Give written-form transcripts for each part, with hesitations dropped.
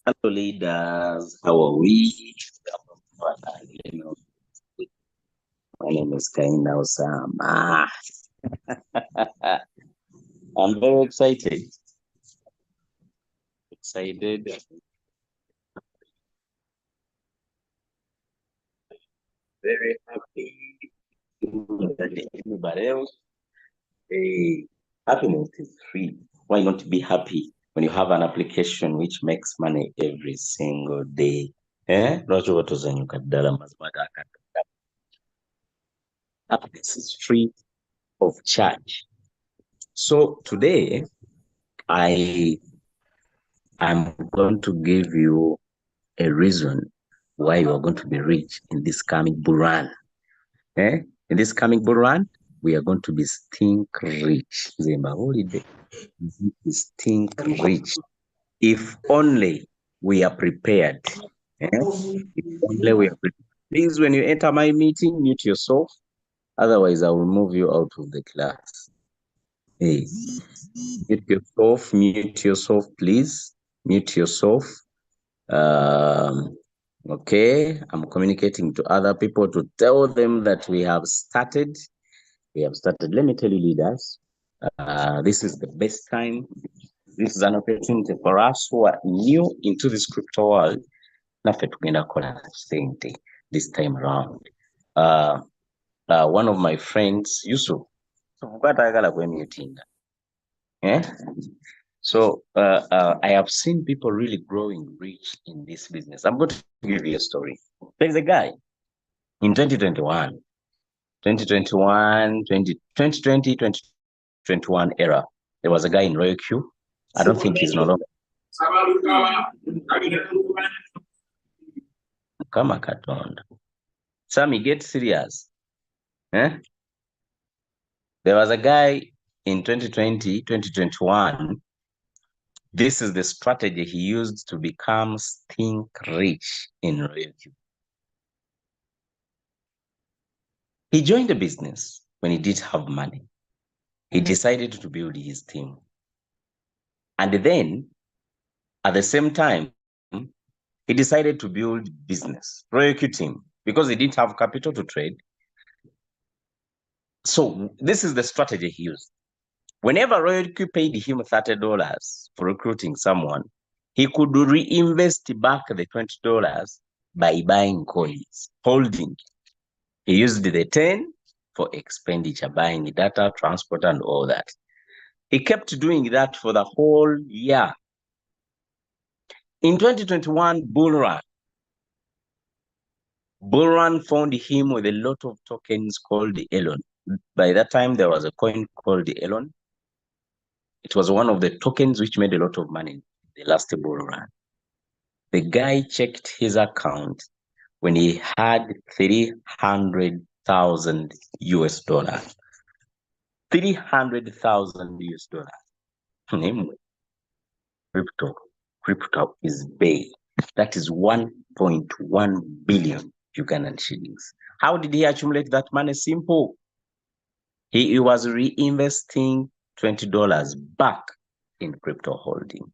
Hello, leaders. How are we? You know, my name is Kaina Usaamah. I'm very excited. Excited. Very happy. Everybody else. Hey, happiness is free. Why not be happy when you have an application which makes money every single day? Eh? Lwaki tozanyuka ddala mazima gakadde. Happiness is free of charge. So today I am going to give you a reason why you are going to be rich in this coming bull run. Eh? In this coming bull run, we are going to be stink rich. Zemba holiday. Stink rich. If only we are prepared. Eh? If only we are prepared. Please, when you enter my meeting, mute yourself. Otherwise, I will move you out of the class. Hey, mute yourself, please. Mute yourself. Okay, I'm communicating to other people to tell them that we have started. We have started. Let me tell you, leaders, this is the best time. This is an opportunity for us who are new into this crypto world. Naffe tugenda kukola sente this time around. One of my friends, Yusuf, eh? So I have seen people really growing rich in this business. I'm going to give you a story. There's a guy in 2021, 2021 era. There was a guy in Royal Q. I don't think he's no longer. Kama Katonda. Sammy, get serious. Eh? There was a guy in 2020, 2021. This is the strategy he used to become stink rich in Royal Q. He joined the business when he didn't have money. He decided to build his team. And then, at the same time, he decided to build business, Royal Q team, because he didn't have capital to trade. So this is the strategy he used. Whenever Royal Q paid him $30 for recruiting someone, he could reinvest back the $20 by buying coins, holding. He used the 10 for expenditure, buying data, transport, and all that. He kept doing that for the whole year. In 2021, bull run found him with a lot of tokens called the Elon. By that time, there was a coin called the Elon. It was one of the tokens which made a lot of money in the last bull run. The guy checked his account when he had 300,000 US dollars. 300,000 US dollars. Crypto is big. That is 1.1 billion Ugandan shillings. How did he accumulate that money? Simple. He was reinvesting $20 back in crypto holding.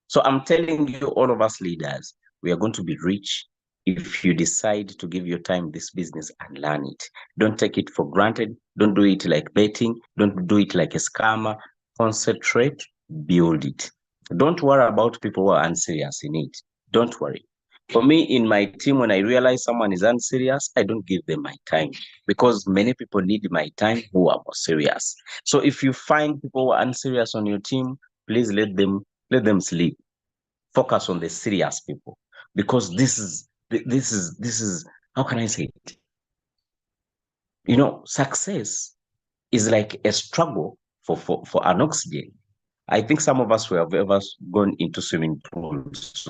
So I'm telling you, all of us leaders, we are going to be rich if you decide to give your time this business and learn it. Don't take it for granted. Don't do it like betting. Don't do it like a scammer. Concentrate, build it. Don't worry about people who are unserious in it. Don't worry. For me, in my team, when I realize someone is unserious, I don't give them my time because many people need my time who are more serious. So if you find people who are unserious on your team, please let them sleep. Focus on the serious people because this is how can I say it? You know, success is like a struggle for an oxygen. I think some of us have ever gone into swimming pools.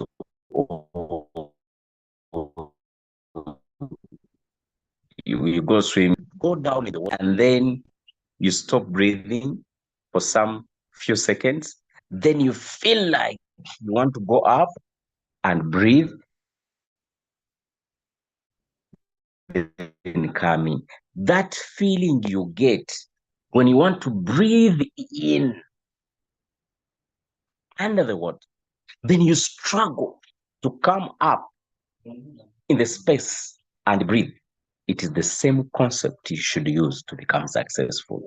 You go swim, go down in the water, and then you stop breathing for some few seconds. Then you feel like you want to go up and breathe. Coming. That feeling you get when you want to breathe in under the water, then you struggle. to come up in the space and breathe. It is the same concept you should use to become successful.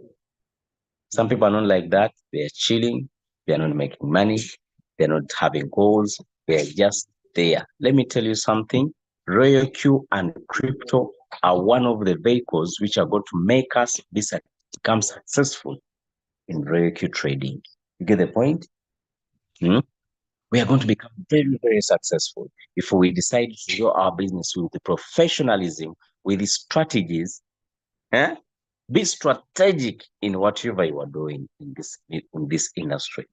Some people are not like that. They're chilling. They're not making money. They're not having goals. They're just there. Let me tell you something. Royal Q and crypto are one of the vehicles which are going to make us become successful in Royal Q trading. You get the point? Hmm? We are going to become very, very successful if we decide to grow our business with the professionalism, with the strategies. Eh? Be strategic in whatever you are doing in this industry.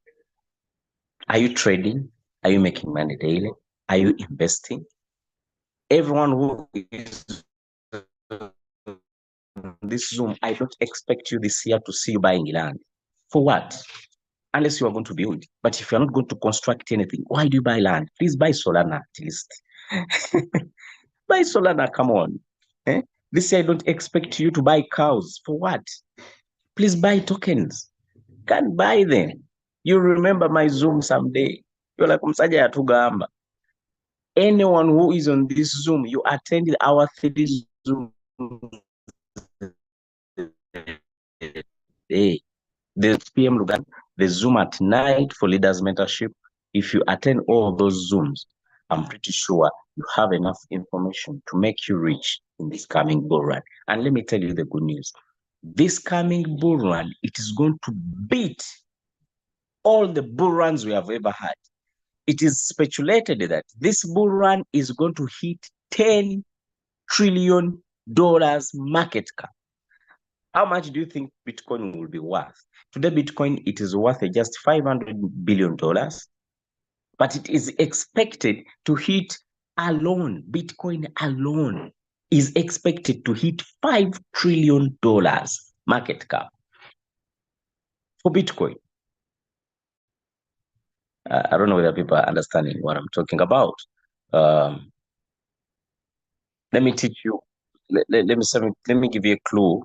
Are you trading? Are you making money daily? Are you investing? Everyone who is on this Zoom, I don't expect you this year to see you buying land. For what? Unless you are going to build. But if you're not going to construct anything, why do you buy land? Please buy Solana at least. Buy Solana, come on. Eh? This year I don't expect you to buy cows. For what? Please buy tokens. Can't buy them. You remember my Zoom someday. You're like, Msaja yatugamba. Anyone who is on this Zoom, you attended our 3 Zoom day. The PM Luganda, the Zoom at night for leaders mentorship. If you attend all of those Zooms, I'm pretty sure you have enough information to make you rich in this coming bull run. And let me tell you the good news. This coming bull run, it is going to beat all the bull runs we have ever had. It is speculated that this bull run is going to hit $10 trillion market cap. How much do you think Bitcoin will be worth? Today, Bitcoin, it is worth just $500 billion, but it is expected to hit alone, Bitcoin alone is expected to hit $5 trillion market cap for Bitcoin. I don't know whether people are understanding what I'm talking about. Let me teach you. Let me give you a clue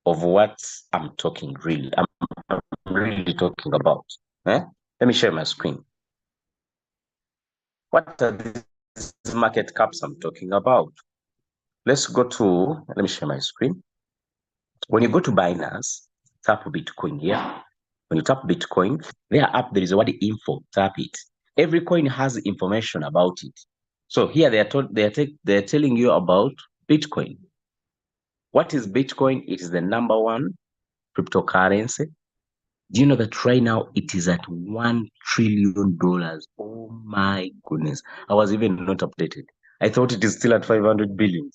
of what I'm talking really. I'm really talking about. Eh? Let me share my screen. What are these market caps I'm talking about? Let's go to, let me share my screen. When you go to Binance, tap Bitcoin here. When you tap Bitcoin, there up there is a word info, tap it. Every coin has information about it. So here they're telling you about Bitcoin. What is Bitcoin? It is the #1 cryptocurrency. Do you know that right now it is at $1 trillion? Oh my goodness. I was even not updated. I thought it is still at 500 billion.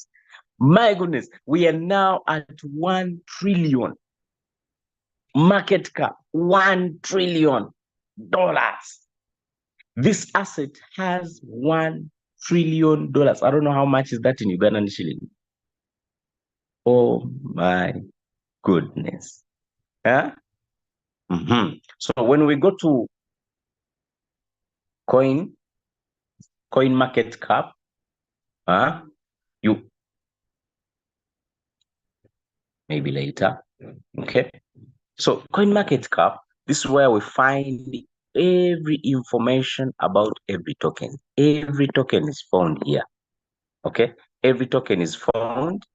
My goodness, we are now at 1 trillion. Market cap, $1 trillion. This asset has $1 trillion. I don't know how much is that in Ugandan shilling. Oh my goodness. Huh? So when we go to coin market cap, you maybe later. Okay. So coin market cap, this is where we find every information about every token. Every token is found here. Okay. Every token is found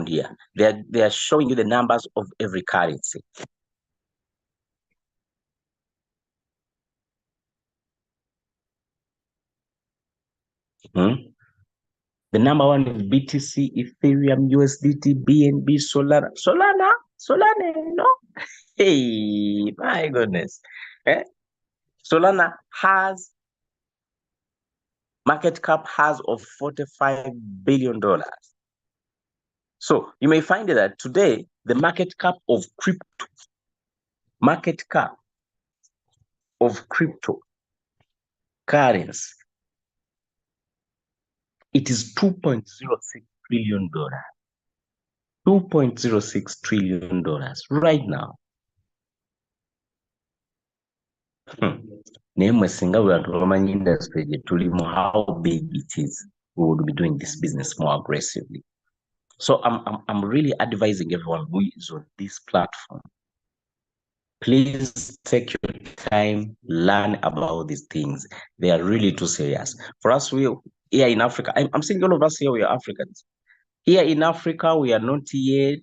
here. They are showing you the numbers of every currency. The #1 is BTC, Ethereum, USDT, BNB, Solana, no? Hey, my goodness. Solana has market cap of $45 billion. So you may find that today, the market cap of cryptocurrency, it is $2.06 trillion. $2.06 trillion right now. Industry, how big it is, we would be doing this business more aggressively. So I'm really advising everyone who is on this platform Please take your time, learn about these things. They are really too serious. For us, we here in Africa, I'm saying all of us here, we are Africans. Here in Africa, we are not yet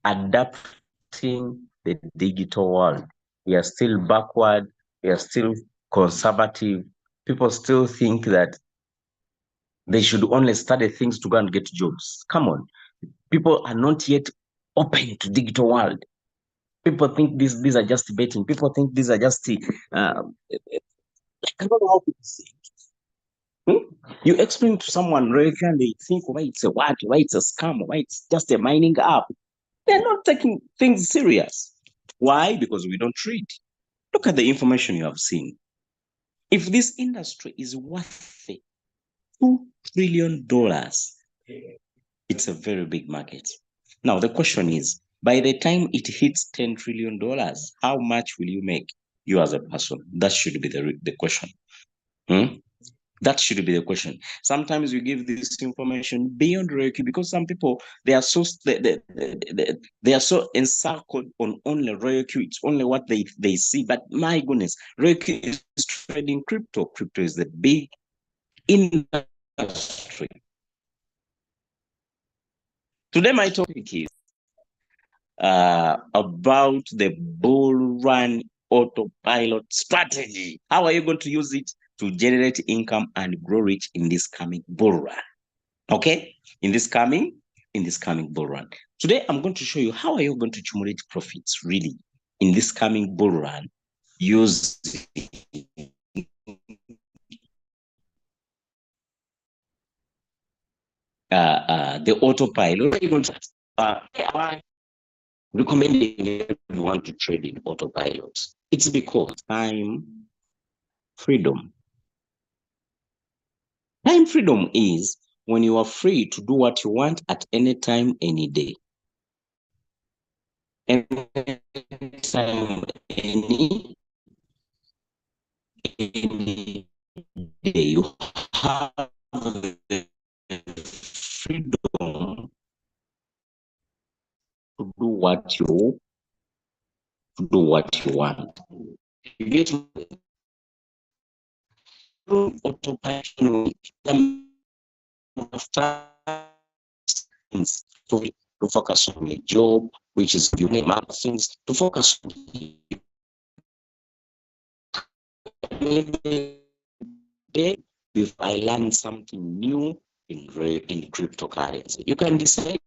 adapting the digital world. We are still backward. We are still conservative. People still think that they should only study things to go and get jobs. Come on. People are not yet open to digital world. People think these are just betting. People think these are just I don't know how people say. Hmm? You explain to someone really and they think why it's a what, why it's a scam, why it's just a mining app. They're not taking things serious. Why? Because we don't read. Look at the information you have seen. If this industry is worth $2 trillion, it's a very big market. Now, the question is, by the time it hits $10 trillion, how much will you make, you as a person? That should be the question. Hmm? That should be the question. Sometimes we give this information beyond Reiki because some people they are so encircled on only Reiki. It's only what they see. But my goodness, Reiki is trading crypto. Crypto is the big industry. Today, my topic is about the bull run autopilot strategy. How are you going to use it to generate income and grow rich in this coming bull run? Okay, in this coming bull run. Today, I'm going to show you how are you going to accumulate profits really in this coming bull run using the autopilot. I recommending everyone to trade in autopilot. It's because freedom. Time freedom is when you are free to do what you want at any time, any day. Anytime, any day, you have the freedom to do what you want. You get autopilot to focus on your job, which is you name other things, to focus on day if I learn something new in cryptocurrency. You can decide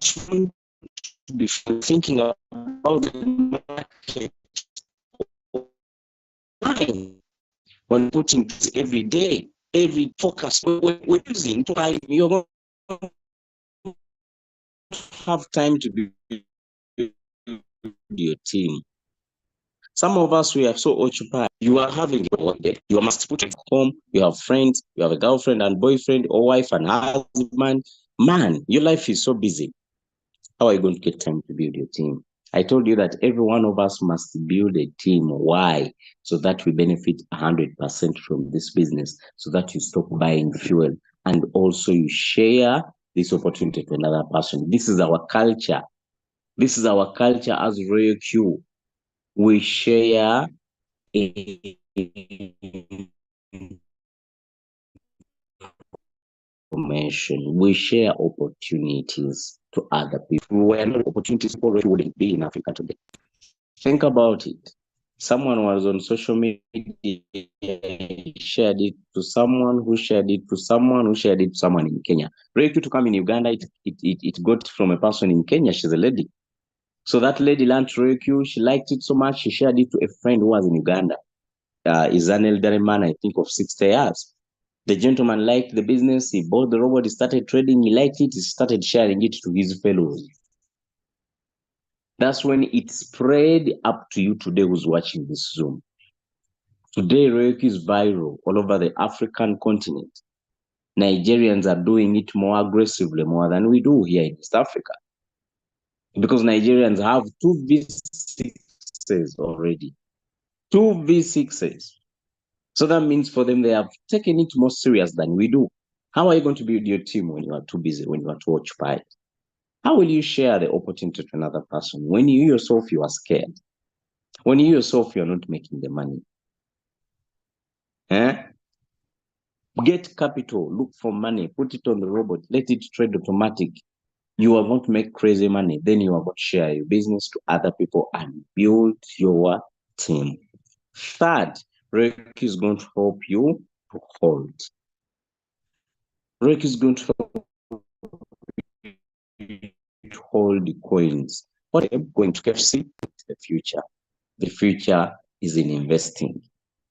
to be thinking about the market when putting every day, every focus we're using to buy, you're going to have time to be your team. Some of us, we are so occupied. You are having your day. You must put it home. You have friends. You have a girlfriend and boyfriend or wife and husband. Man, your life is so busy. How are you going to get time to build your team? I told you that every one of us must build a team. Why? So that we benefit 100% from this business, so that you stop buying fuel and also you share this opportunity to another person. This is our culture. This is our culture as Royal Q. We share information. We share opportunities to other people. Were not opportunities, people wouldn't be in Africa today. Think about it. Someone was on social media, shared it to someone who shared it to someone who shared it to someone in Kenya. Reiki to come in Uganda, it got from a person in Kenya. She's a lady. So that lady learned Reiki. She liked it so much, she shared it to a friend who was in Uganda. Is an elderly man, I think, of 60 years. The gentleman liked the business. He bought the robot. He started trading. He liked it. He started sharing it to his fellows. That's when it spread up to you today who's watching this Zoom. Today, Reiki is viral all over the African continent. Nigerians are doing it more aggressively, more than we do here in East Africa. Because Nigerians have 2 V6s already. 2 V6s. So that means for them, they have taken it more serious than we do. How are you going to build your team when you are too busy, when you are too occupied? How will you share the opportunity to another person when you yourself, you are scared? When you yourself, you're not making the money? Eh? Get capital, look for money, put it on the robot, let it trade automatic. You are going to make crazy money. Then you are going to share your business to other people and build your team. Third, Reiki is going to help you to hold. Reiki is going to help you to hold the coins. What I'm going to KFC? The future. The future is in investing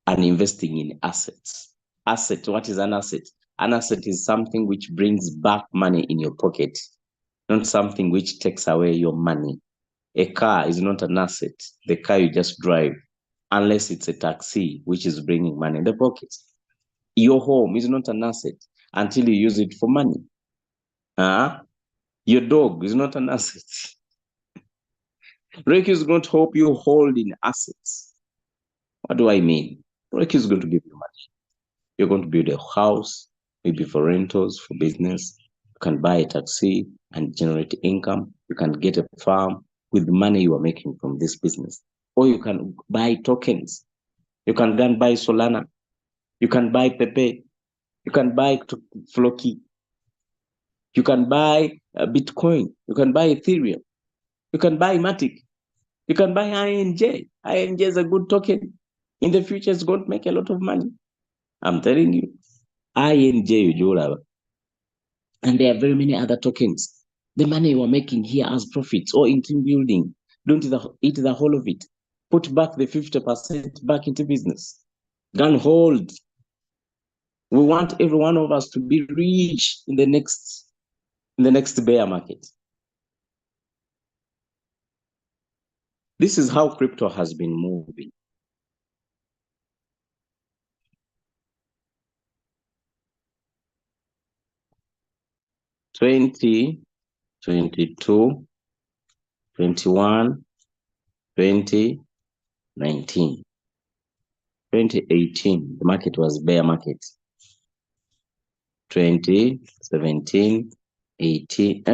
and investing in assets. Asset, what is an asset? An asset is something which brings back money in your pocket, not something which takes away your money. A car is not an asset. The car you just drive, unless it's a taxi, which is bringing money in the pocket. Your home is not an asset until you use it for money. Your dog is not an asset. Reiki is going to help you hold in assets. What do I mean? Reiki is going to give you money. You're going to build a house, maybe for rentals, for business. You can buy a taxi and generate income. You can get a farm with the money you are making from this business. Or you can buy tokens. You can go and buy Solana. You can buy Pepe. You can buy Floki. You can buy Bitcoin. You can buy Ethereum. You can buy Matic. You can buy INJ. INJ is a good token. In the future, it's going to make a lot of money. I'm telling you. INJ, and there are very many other tokens. The money you are making here as profits or in team building, don't eat the whole of it. Put back the 50% back into business. Gun hold. We want every one of us to be rich in the next bear market. This is how crypto has been moving. '20, 22, 21, 2019. 2018, the market was bear market. 2017, 18,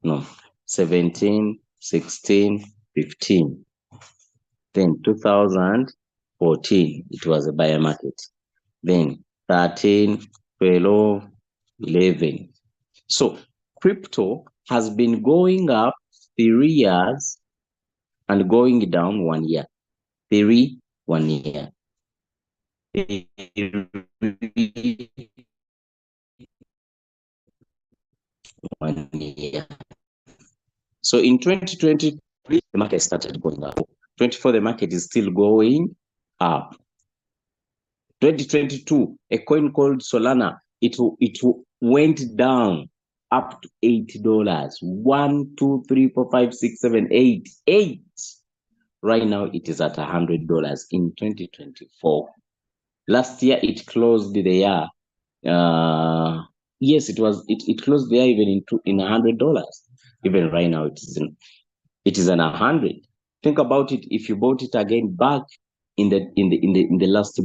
no, 17, 16, 15. Then 2014, it was a buyer market. Then 13, 12, 11. So crypto has been going up 3 years and going down 1 year. 1 year. 1 year. So in 2023, the market started going up. 24, the market is still going up. 2022, a coin called Solana, it went down up to $8. 1, 2, 3, 4, 5, 6, 7, 8. 8. Right now, it is at $100 in 2024. Last year, it closed the year. Yes, it closed the year even in $100. Even right now, it is an 100. Think about it. If you bought it again back in the last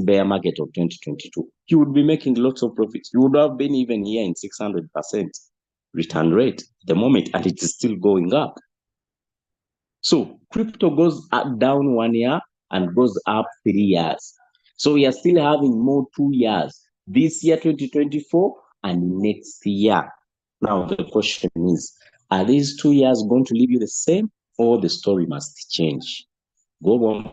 bear market of 2022, you would be making lots of profits. You would have been even here in 600% return rate at the moment, and it is still going up. So crypto goes up down 1 year and goes up 3 years. So we are still having more 2 years. This year, 2024, and next year. Now the question is, are these 2 years going to leave you the same, or the story must change? Go on.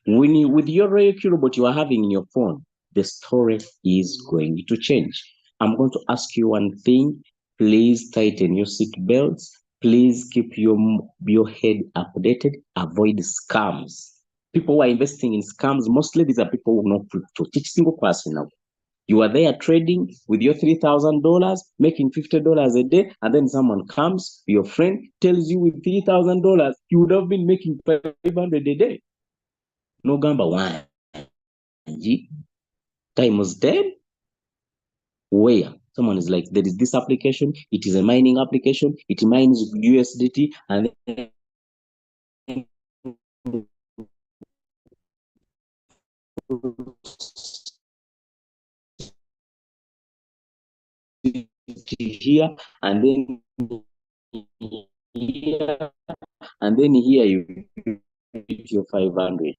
With your Reiki robot you are having in your phone, the story is going to change. I'm going to ask you one thing. Please tighten your seat belts. Please keep your head updated. Avoid scams. People who are investing in scams, mostly these are people who know crypto. Teach single person now. You are there trading with your $3,000, making $50 a day, and then someone comes, your friend, tells you with $3,000, you would have been making $500 a day. No gamba one. Time was dead. Where? Someone is like, there is this application, it is a mining application, it mines USDT, and then here, and then here, and then here you get your 500.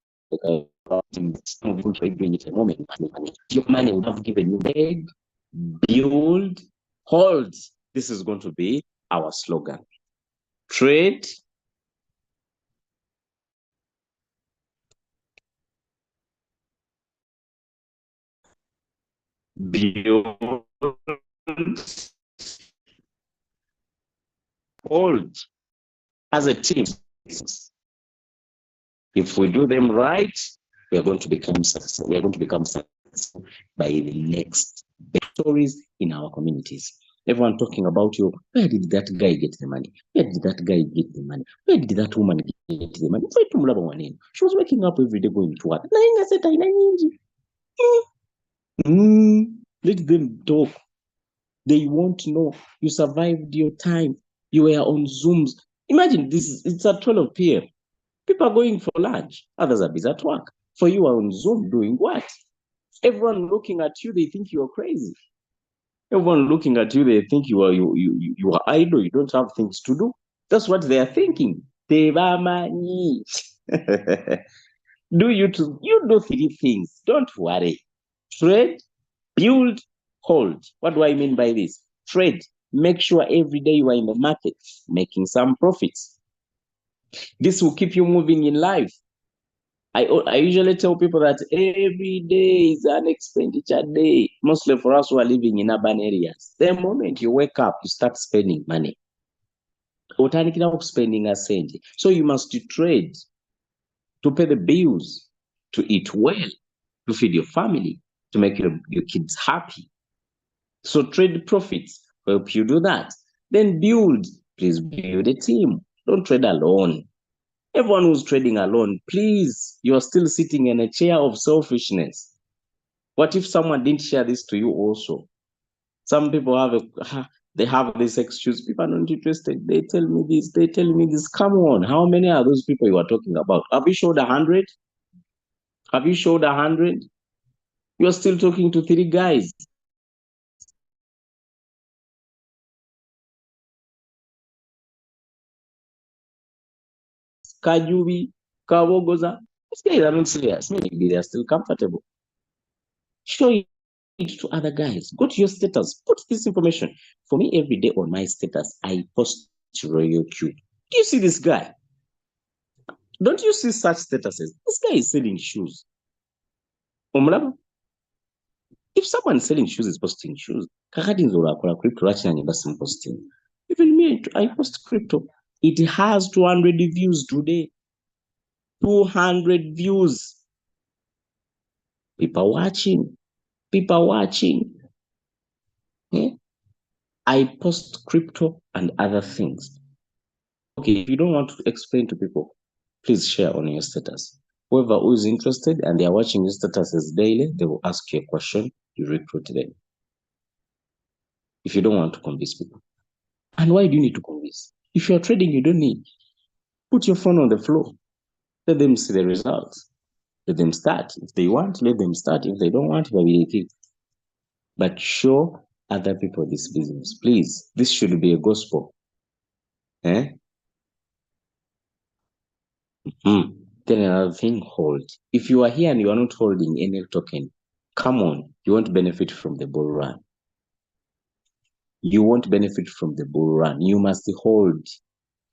Your money would have given you beg, build, hold. This is going to be our slogan. Trade, build, hold. As a team, if we do them right, we are going to become successful. We are going to become successful by the next stories in our communities. Everyone talking about you. Where did that guy get the money? Where did that guy get the money? Where did that woman get the money? She was waking up every day going to work. Let them talk. They won't know. You survived your time. You were on Zooms. Imagine this, it's at 12 p.m. People are going for lunch. Others are busy at work. For you are on Zoom doing what? Everyone looking at you, they think you are crazy. Everyone looking at you, they think you are idle. You don't have things to do. That's what they are thinking. Tebamani. You do three things. Don't worry. Trade, build, hold. What do I mean by this? Trade. Make sure every day you are in the market making some profits. This will keep you moving in life. I usually tell people that every day is an expenditure day, mostly for us who are living in urban areas. The moment you wake up, you start spending money. Spending a cent. So you must trade to pay the bills, to eat well, to feed your family, to make your kids happy. So trade profits help you do that. Then build. Please build a team. Don't trade alone. Everyone who's trading alone, please, you're still sitting in a chair of selfishness. What if someone didn't share this to you also? Some people they have this excuse. People are not interested. They tell me this. They tell me this. Come on. How many are those people you are talking about? Have you showed 100? Have you showed 100? You're still talking to 3 guys. Kajubi, Kawogoza. These guys are not serious. Maybe they are still comfortable. Show it to other guys. Go to your status. Put this information. For me, every day on my status, I post Royal Q. Do you see this guy? Don't you see such statuses? This guy is selling shoes. If someone selling shoes is posting shoes, posting. Even me, I post crypto. It has 200 views today. 200 views. People watching. People watching. Yeah? I post crypto and other things. Okay, if you don't want to explain to people, please share on your status. Whoever who is interested and they are watching your statuses daily, they will ask you a question, you recruit them. If you don't want to convince people. And why do you need to convince? If you're trading, you don't need. Put your phone on the floor. Let them see the results. Let them start. If they want, let them start. If they don't want, maybe they But show other people this business. Please, this should be a gospel. Eh? Then another thing, hold. If you are here and you are not holding any token, come on, you won't benefit from the bull run. You won't benefit from the bull run. You must hold.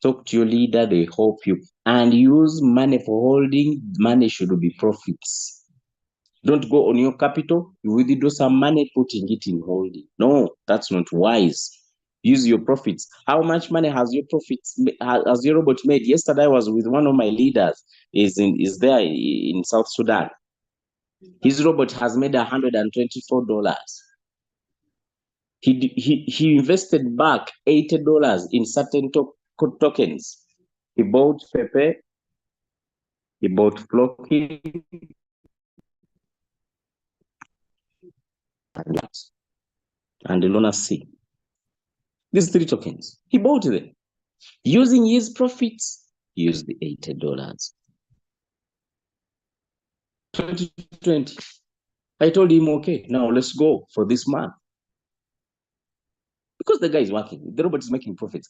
Talk to your leader, they help you. And use money for holding. Money should be profits. Don't go on your capital. You withdraw some money, putting it in holding. No, that's not wise. Use your profits. How much money has your robot made? Yesterday I was with one of my leaders, is there in South Sudan. His robot has made $124. He invested back $80 in certain tokens. He bought Pepe, he bought Flocky, and Luna C. These 3 tokens. He bought them. Using his profits, he used the $80. 2020. I told him, okay, now let's go for this month. Because the guy is working. The robot is making profits.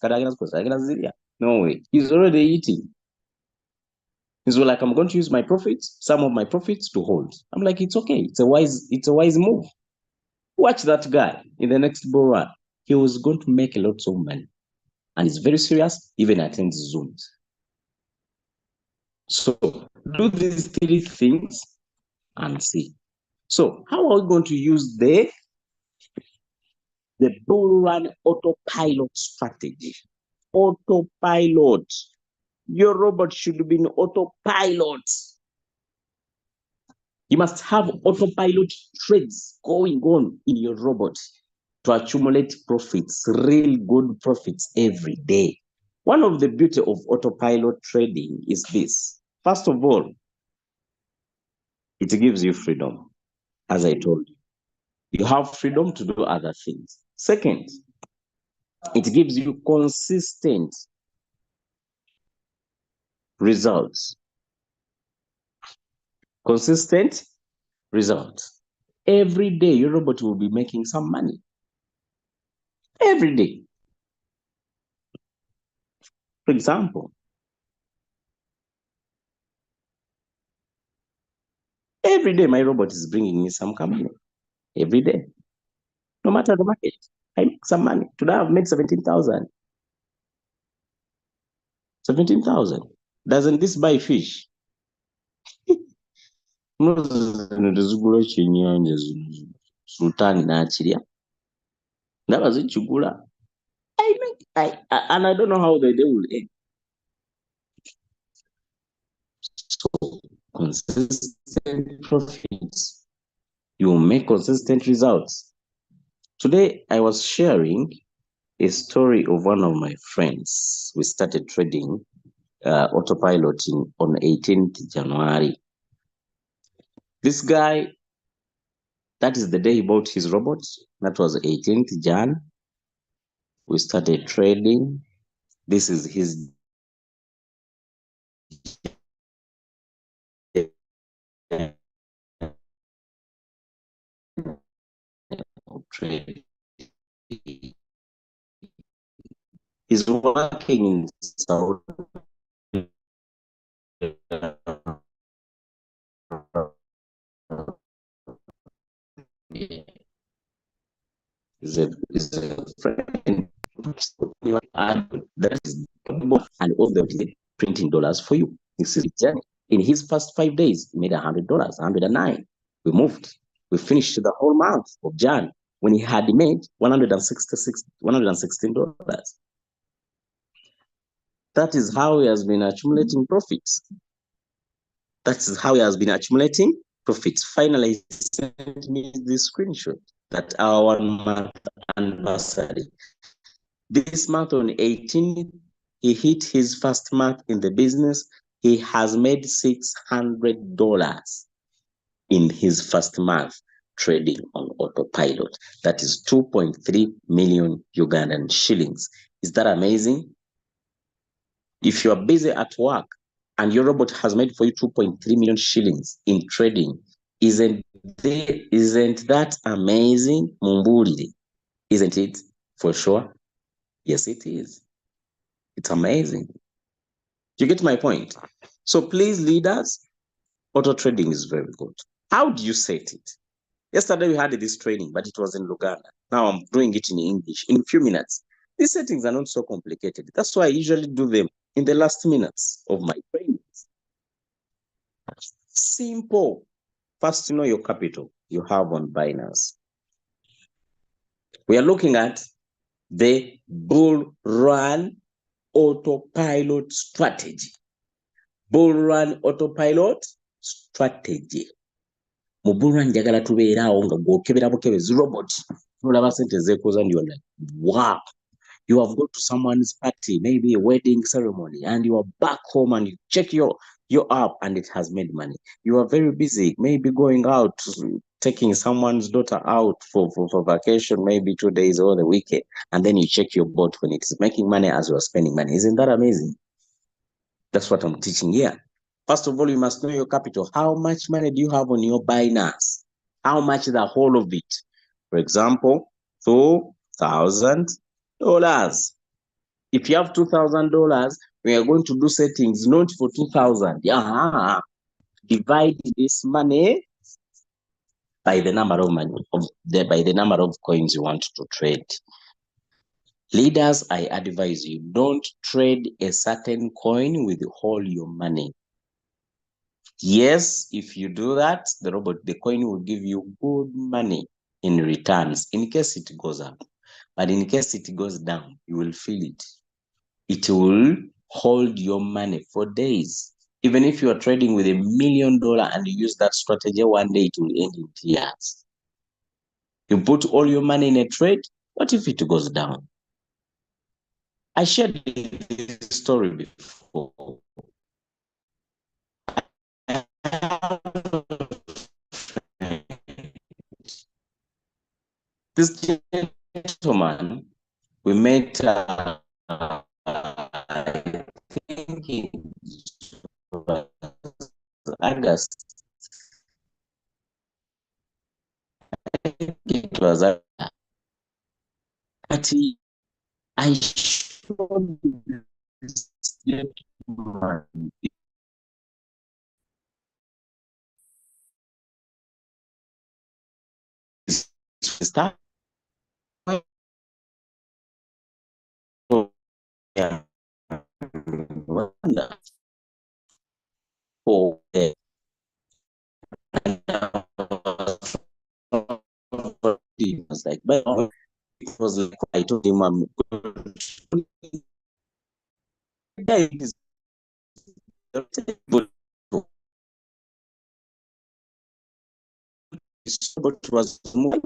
No way. He's already eating. He's like, I'm going to use my profits, some of my profits to hold. I'm like, it's okay. It's a wise move. Watch that guy in the next bull run. He was going to make a lot of money. And he's very serious, even attends Zooms. So do these 3 things and see. So how are we going to use the bull run autopilot strategy? Autopilot. Your robot should be in autopilot. You must have autopilot trades going on in your robot to accumulate profits, real good profits every day. One of the beauty of autopilot trading is this. First of all, it gives you freedom, as I told you. You have freedom to do other things. Second, it gives you consistent results. Consistent results. Every day, your robot will be making some money. Every day. For example, every day my robot is bringing me some money. Every day. No matter the market, I make some money. Today I've made 17,000. 17,000. Doesn't this buy fish? Sultani nachirya. Ndaba zichigula. And I don't know how they will end. So consistent profits. You will make consistent results. Today I was sharing a story of one of my friends. We started trading autopiloting on 18th January. This guy, that is the day he bought his robot. That was 18th Jan. We started trading. This is his trade. He's working in Saudi. Is a friend. That is and all the printing dollars for you. This is journey. In his first 5 days, he made $100, 109. We moved. We finished the whole month of Jan when he had made $116. That is how he has been accumulating profits. That is how he has been accumulating profits. Finally, he sent me this screenshot that our 1 month anniversary. This month on 18th, he hit his first month in the business. He has made $600 in his first month trading on autopilot. That is 2.3 million Ugandan shillings. Is that amazing? If you are busy at work and your robot has made for you 2.3 million shillings in trading, isn't that amazing? Mumbulire. Isn't it? For sure. Yes, it is. It's amazing. You get my point? So please, leaders, auto trading is very good. How do you set it? Yesterday we had this training, but it was in Luganda. Now I'm doing it in English in a few minutes. These settings are not so complicated. That's why I usually do them in the last minutes of my trainings. Simple. First, know your capital you have on Binance. We are looking at the bull run autopilot strategy. Bull run autopilot strategy. Mu bull run njagala tubeeraawo nga gw'okebera bukebezi robot. Nolaba sente zeekoza and you're like, wow. You have gone to someone's party, maybe a wedding ceremony, and you are back home and you check your app and it has made money. You are very busy, maybe going out taking someone's daughter out for vacation, maybe 2 days or the weekend, and then you check your boat when it's making money as you are spending money. Isn't that amazing? That's what I'm teaching here. First of all, you must know your capital. How much money do you have on your Binance? How much the whole of it? For example, $2,000. If you have $2,000, we are going to do settings not for 2,000. Yeah, divide this money by the number of money by the number of coins you want to trade. Leaders, I advise you, don't trade a certain coin with all your money. Yes, if you do that, the coin will give you good money in returns in case it goes up. But in case it goes down, you will feel it. It will hold your money for days. Even if you are trading with $1 million and you use that strategy, one day it will end in tears. You put all your money in a trade, what if it goes down? I shared this story before. This gentleman, we met, I think in August. It was actually, I showed this gentleman start. Yeah, for the it was like, but it was like I told him I'm it is but it was more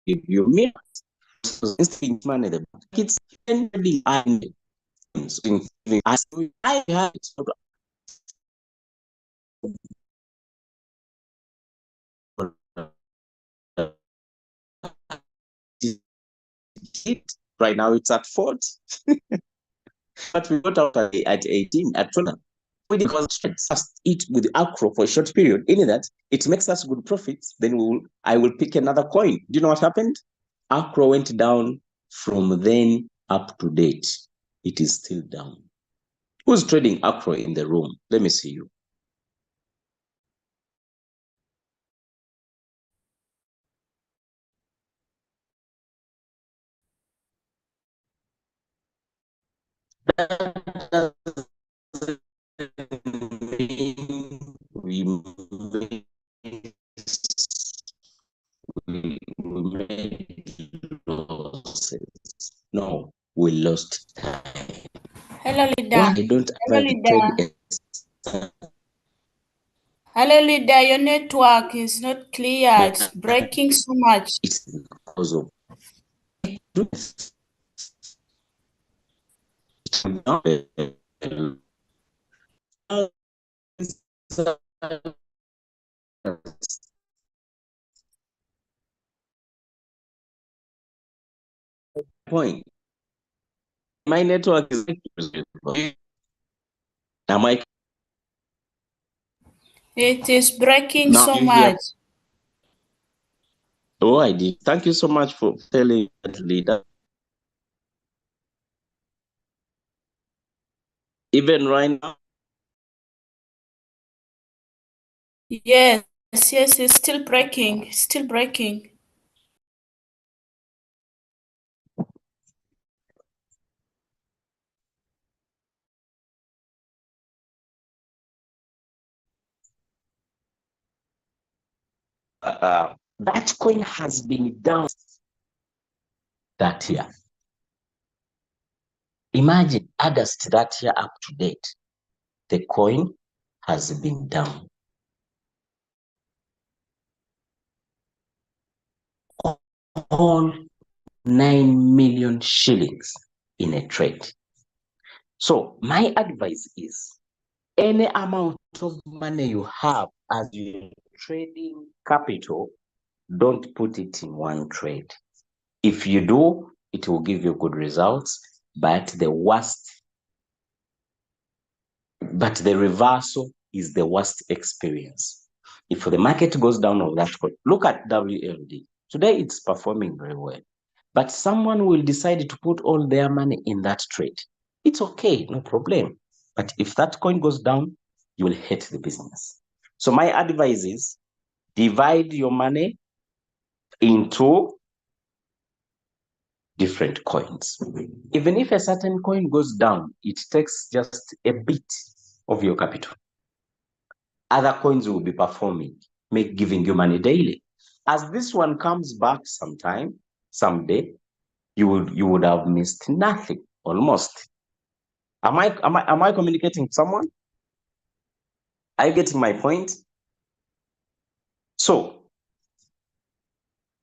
give you me money the kids ending I have it. Right now it's at 40. But we got out at 18, at 20. We did just eat with Acro for a short period. In that, it makes us good profits. Then I will pick another coin. Do you know what happened? Acro went down from then up to date. It is still down. Who's trading Acro in the room? Let me see you. We made losses. No, we lost time. Hello, Lida. Why don't Hello, I Lida. trade? Hello, Lida. Your network is not clear. It's breaking so much. It's because of point. My network is am I It is breaking now so you hear? much. Oh, I did. Thank you so much for telling that leader. Even right now, Yes, yes, it's still breaking. Still breaking. that coin has been down that year. Imagine August that year up to date, the coin has been down. whole 9 million shillings in a trade. So my advice is, any amount of money you have as your trading capital, don't put it in one trade. If you do, it will give you good results, but the reversal is the worst experience. If the market goes down on that point, look at WLD. Today it's performing very well, but someone will decide to put all their money in that trade. It's okay, no problem. But if that coin goes down, you will hate the business. So my advice is, divide your money into different coins. Even if a certain coin goes down, it takes just a bit of your capital. Other coins will be performing, giving you money daily. As this one comes back someday, you would have missed nothing almost. Am I communicating with someone? Are you getting my point? So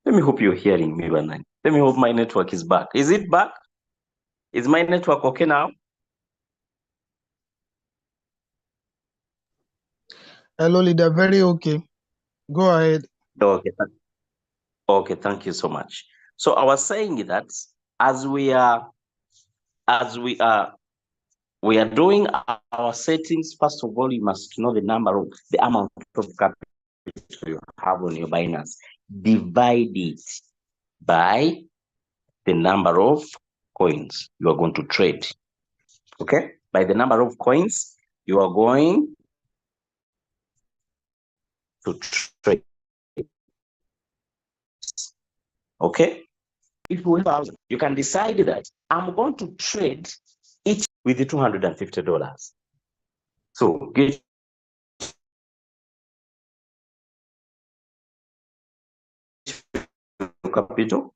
let me hope you're hearing me, Banani. Let me hope my network is back. Is it back? Is my network okay now? Hello, leader. Very okay. Go ahead. Okay, thank you so much. So I was saying that as we are doing our settings, first of all, you must know the amount of capital you have on your Binance. Divide it by the number of coins you are going to trade. Okay? By the number of coins you are going to trade. Okay? If we have, you can decide that I'm going to trade each with the $250. So get capital.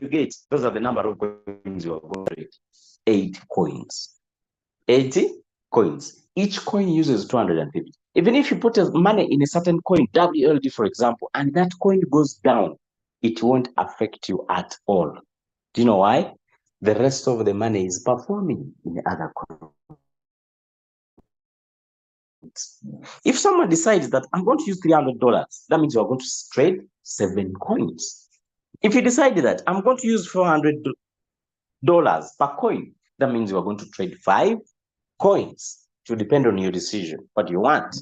You get, those are the number of coins you are going to trade. 8 coins. 80 coins. Each coin uses 250. Even if you put money in a certain coin, WLD for example, and that coin goes down, it won't affect you at all. Do you know why? The rest of the money is performing in the other coins. If someone decides that I'm going to use $300, that means you're going to trade 7 coins. If you decide that I'm going to use $400 per coin, that means you're going to trade 5 coins. It will depend on your decision, what you want.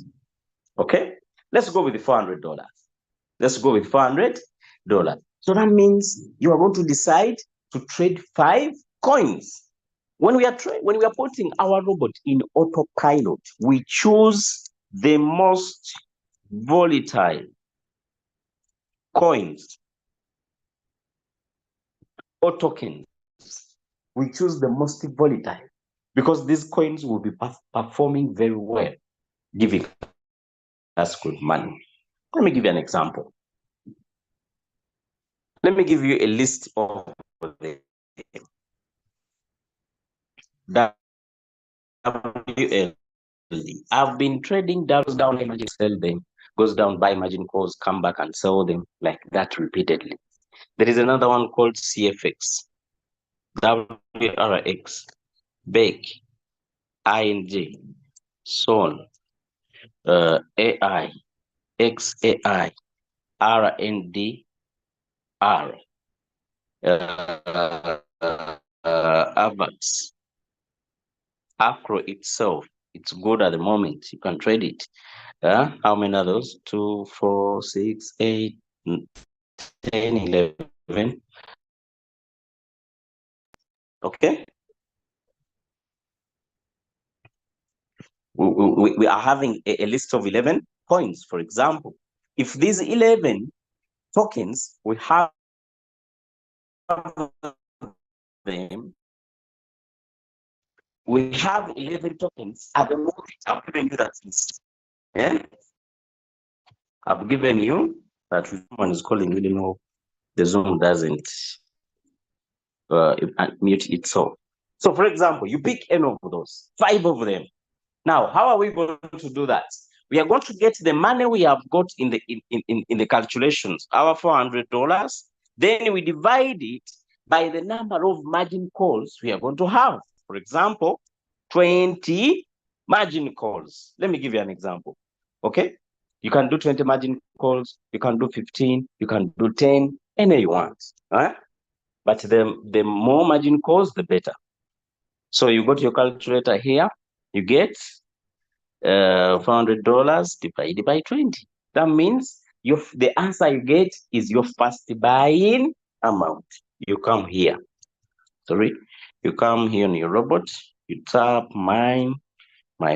Okay? Let's go with the $400. Let's go with $400. So that means you are going to decide to trade 5 coins. When we are putting our robot in autopilot, we choose the most volatile coins or tokens. We choose the most volatile because these coins will be performing very well, giving us good money. Let me give you an example. Let me give you a list of the WL. I've been trading down, imagine sell them, goes down, buy margin calls, come back and sell them like that repeatedly. There is another one called CFX, WRX, BEC, ING, SON, AI, XAI, RNDR, AVAX, Acro itself. It's good at the moment. You can trade it. How many are those? 2, 4, 6, 8, 10, 11. Okay. We are having a list of 11 coins, for example. If these 11 tokens, we have them, we have 11 tokens at the moment. I've given you that list. Yeah? I've given you that. Someone is calling, you know, the Zoom doesn't mute itself. So, for example, you pick any of those, 5 of them. Now, how are we going to do that? We are going to get the money we have got in the calculations, our $400, Then we divide it by the number of margin calls we are going to have. For example, 20 margin calls. Let me give you an example. Okay, you can do 20 margin calls, you can do 15, you can do 10, any you want. Right? But the more margin calls, the better. So you go to your calculator here, you get $400 divided by 20. That means the answer you get is your first buy-in amount. You come here. You come here on your robot, you tap my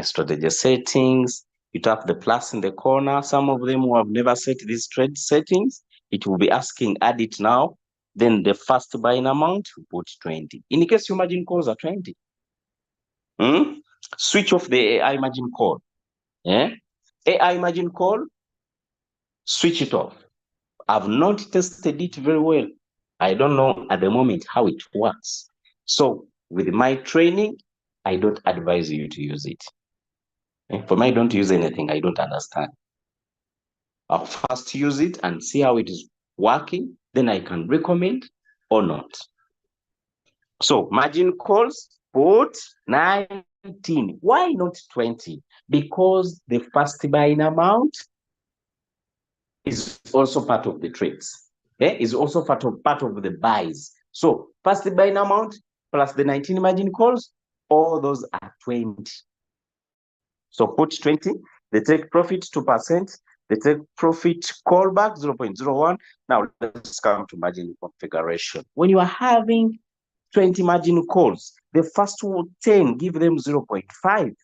strategy settings, you tap the plus in the corner. Some of them who have never set these trade settings, it will be asking add it now. Then the first buying amount, you put 20. In case your margin calls are 20. Switch off the AI margin call. AI margin call, switch it off. I've not tested it very well. I don't know at the moment how it works. So with my training, I don't advise you to use it. For me, I don't use anything I don't understand. I'll first use it and see how it is working. Then I can recommend or not. So margin calls, put 19. Why not 20? Because the first buying amount is also part of the trades. Is also part of the buys. So first buying amount plus the 19 margin calls, all those are 20. So put 20, they take profit 2%, they take profit callback 0.01. Now let's come to margin configuration. When you are having 20 margin calls, the first 10, give them 0.5,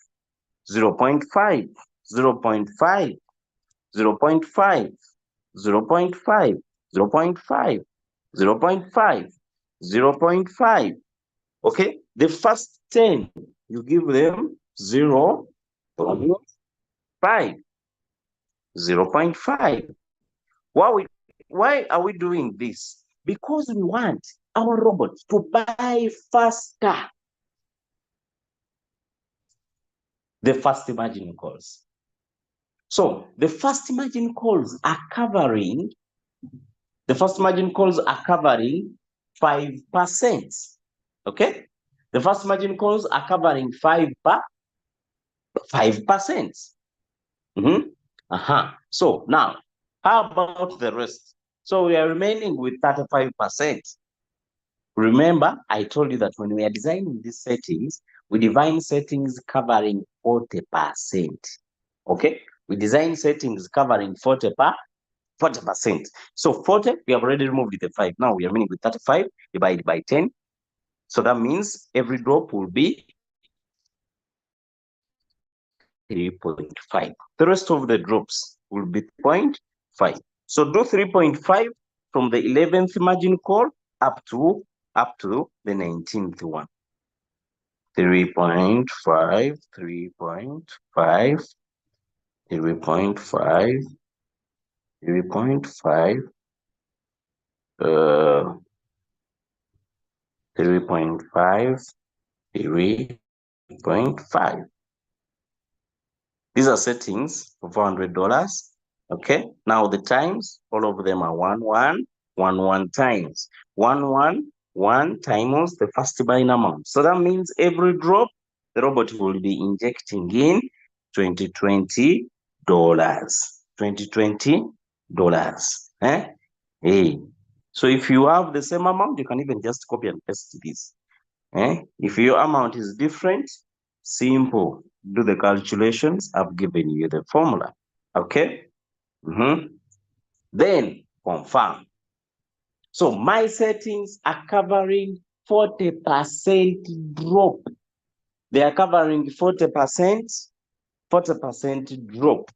0.5, 0.5, 0.5, 0.5, 0.5, 0.5, 0.5. Okay, the first 10, you give them 0.5, 0.5. Why are we doing this? Because we want our robot to buy faster. The first margin calls. So the first margin calls are covering 5%. Okay? The first margin calls are covering 5%. So now, how about the rest? So we are remaining with 35%. Remember, I told you that when we are designing these settings, we define settings covering 40%. Okay? We design settings covering 40%. So 40, we have already removed the 5. Now we are remaining with 35 divided by 10. So that means every drop will be 3.5. The rest of the drops will be 0.5. So do 3.5 from the 11th margin call up to the 19th one. 3.5, 3.5, 3.5, 3.5, 3.5, 3.5. These are settings for $400. Okay. Now the times, all of them are 1, 1, 1, 1 times. 1, 1, 1 times the first buying amount. So that means every drop, the robot will be injecting in $20. $20. Hey. So if you have the same amount, you can even just copy and paste this. If your amount is different, simple. Do the calculations. I've given you the formula. Okay. Then confirm. So my settings are covering 40% drop. They are covering 40% drop.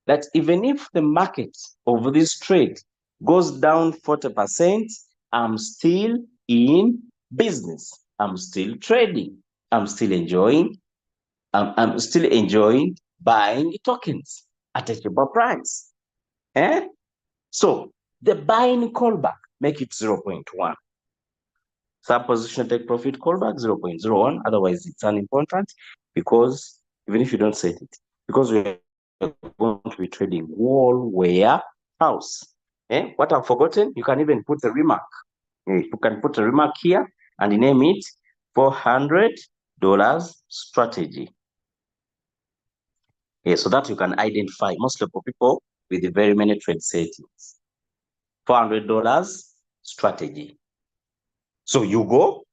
That even if the market of this trade goes down 40%, I'm still in business. I'm still trading. I'm still enjoying buying tokens at a cheaper price. So the buying callback, make it 0.1. Sub position take profit callback 0.01. Otherwise, it's unimportant because even if you don't set it, because we are going to be trading wall warehouse. What I've forgotten, you can even put a remark. You can put a remark here and name it $400 strategy. So that you can identify mostly for people with very many trade settings. $400 strategy. So you go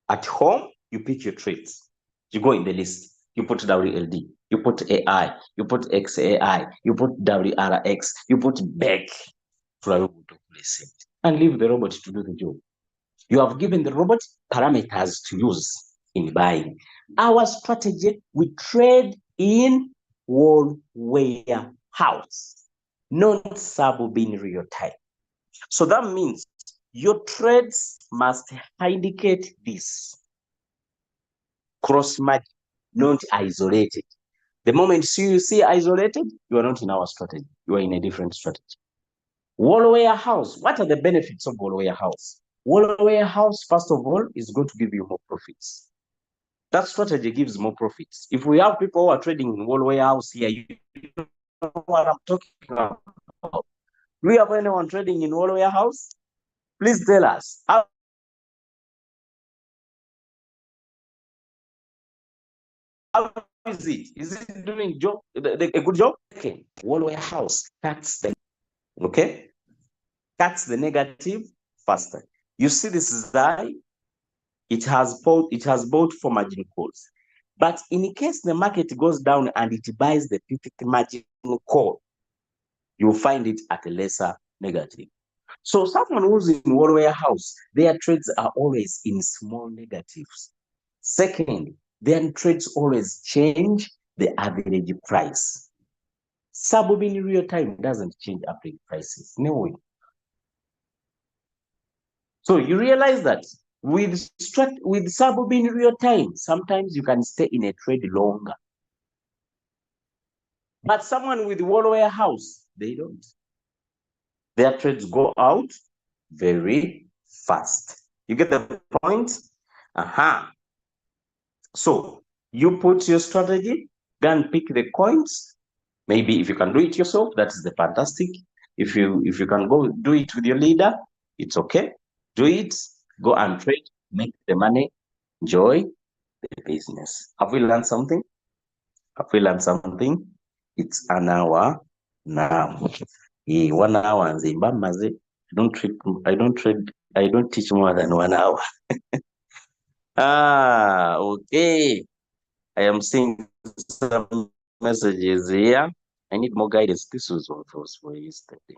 at home, you pick your trades. You go in the list. You put WLD, you put AI, you put XAI, you put WRX, you put BEC to place it, and leave the robot to do the job. You have given the robot parameters to use in buying. Our strategy, we trade in whole warehouse, not sub-bin real time. So that means your trades must indicate this. Cross margin, not isolated. The moment you see isolated, you are not in our strategy. You are in a different strategy. Whole warehouse. What are the benefits of whole warehouse? Whole warehouse, first of all, is going to give you more profits. That strategy gives more profits. If we have people who are trading in whole warehouse here, you know what I'm talking about. Do we have anyone trading in whole warehouse? Please tell us. How is it? Is it doing a good job? Okay. Whole warehouse cuts the negative faster. You see this is it has bought for margin calls. But in case the market goes down and it buys the perfect margin call, you'll find it at a lesser negative. So someone who's in whole warehouse, their trades are always in small negatives. Second, their trades always change the average price. Sub-bin in real time doesn't change average prices. No way. So you realize that with sub-bin in real time, sometimes you can stay in a trade longer. But someone with whole warehouse, they don't. Their trades go out very fast. You get the point? So you put your strategy, go and pick the coins. Maybe if you can do it yourself, that is the fantastic. If you can go do it with your leader, it's okay. Do it, go and trade, make the money, enjoy the business. Have we learned something? It's an hour now. 1 hour and I don't teach more than 1 hour. Okay. I am seeing some messages here. I need more guidance. This was what was for yesterday.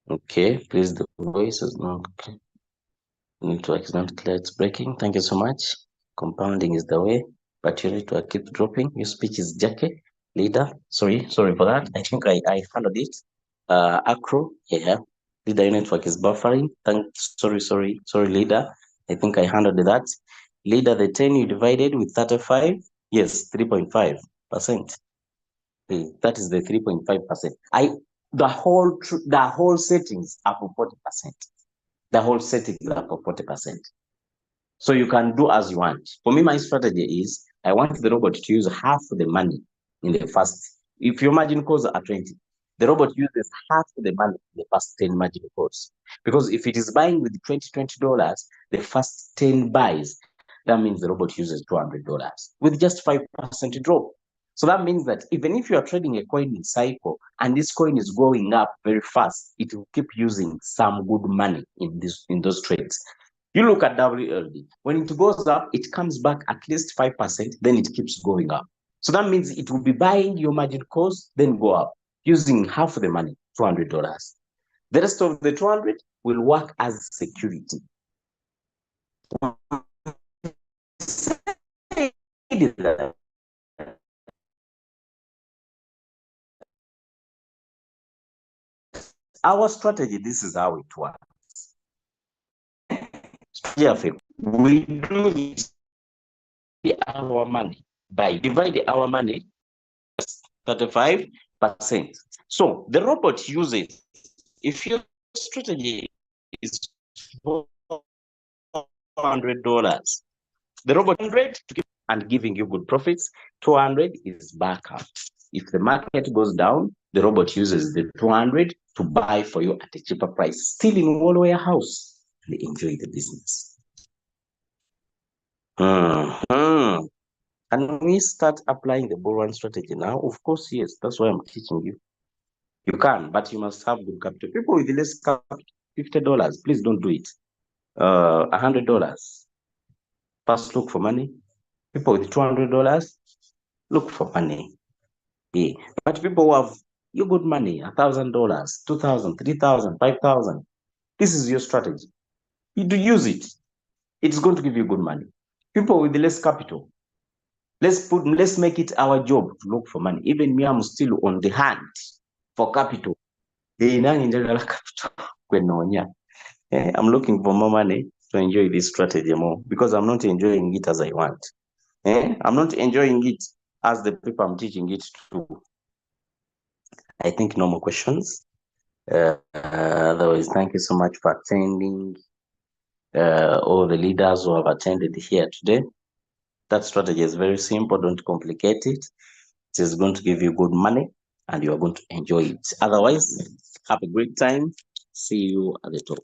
Okay, please, the voice is not clear. Network is not clear, it's breaking. Thank you so much. Compounding is the way, but your network keep dropping. Your speech is Jackie, leader. Sorry for that. I think I handled it. Acro, yeah. Leader, your network is buffering. Sorry, leader. I think I handled that. Leader, the 10 you divided with 35, yes, 3.5%. That is the 3.5%. The whole settings are for 40%. The whole settings are for 40%. So you can do as you want. For me, my strategy is I want the robot to use half the money in the first. If your margin calls are 20, the robot uses half the money in the first 10 margin calls. Because if it is buying with $20, the first 10 buys, that means the robot uses $200 with just 5% drop. So that means that even if you are trading a coin in cycle and this coin is going up very fast, it will keep using some good money in those trades. You look at WLD. When it goes up, it comes back at least 5%, then it keeps going up. So that means it will be buying your margin calls, then go up, using half the money, $200. The rest of the 200 will work as security. Our strategy, this is how it works. We do our money by divide our money 35%. So the robot uses, if your strategy is $400, the robot 100 and giving you good profits, 200 is backup. If the market goes down, the robot uses the 200 to buy for you at a cheaper price, still in one warehouse. They enjoy the business. Can we start applying the bull run strategy now? Of course, yes. That's why I'm teaching you. You can, but you must have good capital. People with less capital, $50, please don't do it. $100, first look for money. People with $200, look for money. Yeah. But people who have your good money, $1,000, $2,000, $3,000, $5,000, this is your strategy. You do use it. It's going to give you good money. People with less capital, let's make it our job to look for money. Even me, I'm still on the hunt for capital. I'm looking for more money to enjoy this strategy more, because I'm not enjoying it as I want. I'm not enjoying it as the people I'm teaching it to. I think no more questions. Otherwise, thank you so much for attending. All the leaders who have attended here today. That strategy is very simple. Don't complicate it. It is going to give you good money and you are going to enjoy it. Otherwise, have a great time. See you at the top.